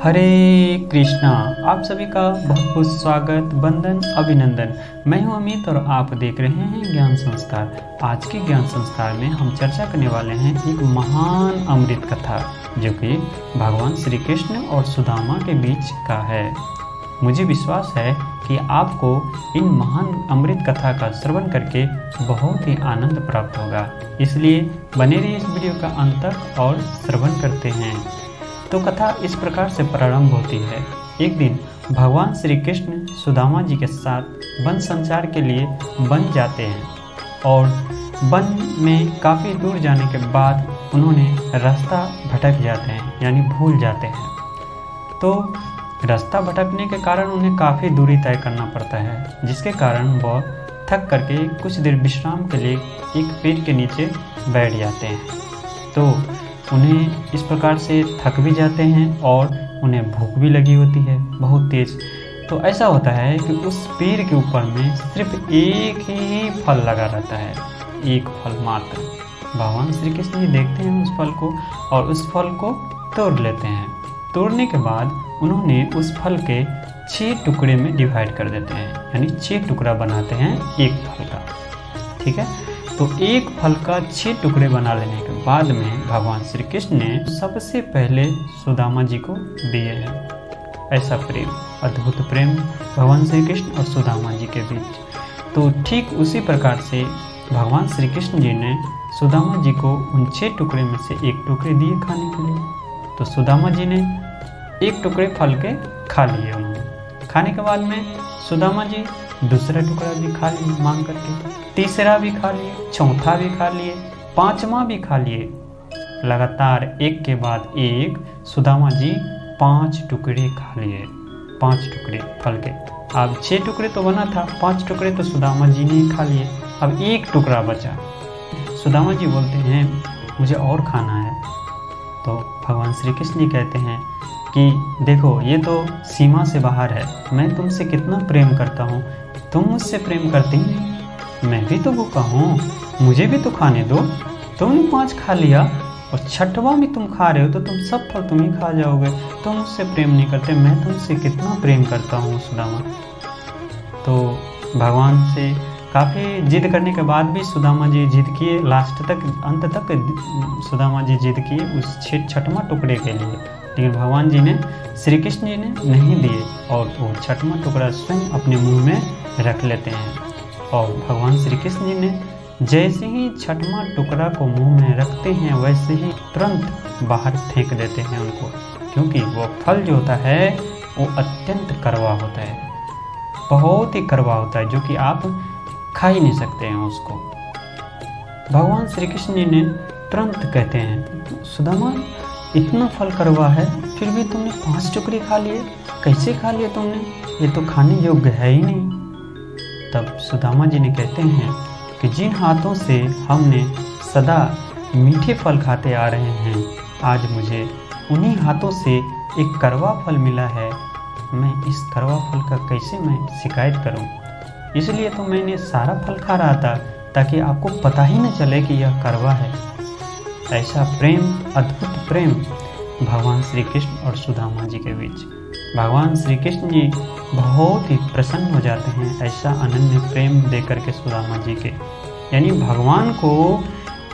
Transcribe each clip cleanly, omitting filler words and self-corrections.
हरे कृष्णा। आप सभी का बहुत बहुत स्वागत, वंदन, अभिनंदन। मैं हूं अमित और आप देख रहे हैं ज्ञान संस्कार। आज के ज्ञान संस्कार में हम चर्चा करने वाले हैं एक महान अमृत कथा जो कि भगवान श्री कृष्ण और सुदामा के बीच का है। मुझे विश्वास है कि आपको इन महान अमृत कथा का श्रवण करके बहुत ही आनंद प्राप्त होगा, इसलिए बने रहिए इस वीडियो का अंत तक और श्रवण करते हैं। तो कथा इस प्रकार से प्रारंभ होती है। एक दिन भगवान श्री कृष्ण सुदामा जी के साथ वन संचार के लिए वन जाते हैं और वन में काफ़ी दूर जाने के बाद उन्होंने रास्ता भटक जाते हैं, यानी भूल जाते हैं। तो रास्ता भटकने के कारण उन्हें काफ़ी दूरी तय करना पड़ता है, जिसके कारण वह थक करके कुछ देर विश्राम के लिए एक पेड़ के नीचे बैठ जाते हैं। तो उन्हें इस प्रकार से थक भी जाते हैं और उन्हें भूख भी लगी होती है बहुत तेज़। तो ऐसा होता है कि उस पेड़ के ऊपर में सिर्फ एक ही फल लगा रहता है, एक फल मात्र। भगवान श्री कृष्ण जी देखते हैं उस फल को और उस फल को तोड़ लेते हैं। तोड़ने के बाद उन्होंने उस फल के 6 टुकड़े में डिवाइड कर देते हैं, यानी 6 टुकड़ा बनाते हैं एक फल का। ठीक है, तो एक फल का 6 टुकड़े बना लेने के बाद में भगवान श्री कृष्ण ने सबसे पहले सुदामा जी को दिए हैं। ऐसा प्रेम, अद्भुत प्रेम भगवान श्री कृष्ण और सुदामा जी के बीच। तो ठीक उसी प्रकार से भगवान श्री कृष्ण जी ने सुदामा जी को उन 6 टुकड़े में से एक टुकड़े दिए खाने के लिए। तो सुदामा जी ने एक टुकड़े फल के खा लिए। उन्होंने खाने के बाद में सुदामा जी दूसरा टुकड़ा भी खा लिए मांग करके, तीसरा भी खा लिए, चौथा भी खा लिए, 5वां भी खा लिए। लगातार एक के बाद एक सुदामा जी 5 टुकड़े खा लिए, 5 टुकड़े फल के। अब 6 टुकड़े तो बना था, 5 टुकड़े तो सुदामा जी ने ही खा लिए। अब एक टुकड़ा बचा। सुदामा जी बोलते हैं मुझे और खाना है। तो भगवान श्री कृष्ण जी कहते हैं कि देखो, ये तो सीमा से बाहर है। मैं तुमसे कितना प्रेम करता हूँ, तुम मुझसे प्रेम करती नहीं। मैं भी तो भूखा हूँ, मुझे भी तो खाने दो। तुमने 5 खा लिया और 6वां भी तुम खा रहे हो, तो तुम सब फल तुम ही खा जाओगे। तुम मुझसे प्रेम नहीं करते, मैं तुमसे कितना प्रेम करता हूँ सुदामा। तो भगवान से काफ़ी जिद करने के बाद भी सुदामा जी जिद किए, लास्ट तक, अंत तक सुदामा जी जिद किए उस 6वां टुकड़े के लिए। लेकिन भगवान जी ने, श्री कृष्ण जी ने नहीं दिए और वो 6वां टुकड़ा स्वयं अपने मुंह में रख लेते हैं। और भगवान श्री कृष्ण जी ने जैसे ही 6वां टुकड़ा को मुंह में रखते हैं वैसे ही तुरंत बाहर फेंक देते हैं उनको, क्योंकि वो फल जो होता है वो अत्यंत कड़वा होता है, बहुत ही कड़वा होता है, जो कि आप खा ही नहीं सकते हैं उसको। भगवान श्री कृष्ण जी ने तुरंत कहते हैं सुदामा, इतना फल कड़वा है फिर भी तुमने 5 टुकड़े खा लिए, कैसे खा लिए तुमने? ये तो खाने योग्य है ही नहीं। तब सुदामा जी ने कहते हैं कि जिन हाथों से हमने सदा मीठे फल खाते आ रहे हैं, आज मुझे उन्हीं हाथों से एक कड़वा फल मिला है। मैं इस कड़वा फल का कैसे मैं शिकायत करूं? इसलिए तो मैंने सारा फल खा रहा था, ताकि आपको पता ही न चले कि यह कड़वा है। ऐसा प्रेम, अद्भुत प्रेम भगवान श्री कृष्ण और सुदामा जी के बीच। भगवान श्री कृष्ण जी बहुत ही प्रसन्न हो जाते हैं ऐसा अनन्य प्रेम देकर के सुदामा जी के। यानी भगवान को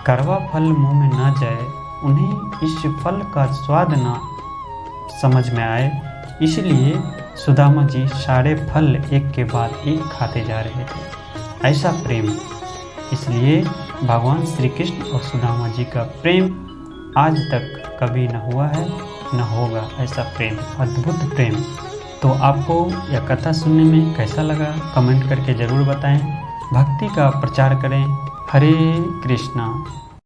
कड़वा फल मुंह में ना जाए, उन्हें इस फल का स्वाद ना समझ में आए, इसलिए सुदामा जी सारे फल एक के बाद एक खाते जा रहे थे। ऐसा प्रेम, इसलिए भगवान श्री कृष्ण और सुदामा जी का प्रेम आज तक कभी न हुआ है, न होगा। ऐसा प्रेम, अद्भुत प्रेम। तो आपको यह कथा सुनने में कैसा लगा कमेंट करके ज़रूर बताएं। भक्ति का प्रचार करें। हरे कृष्णा।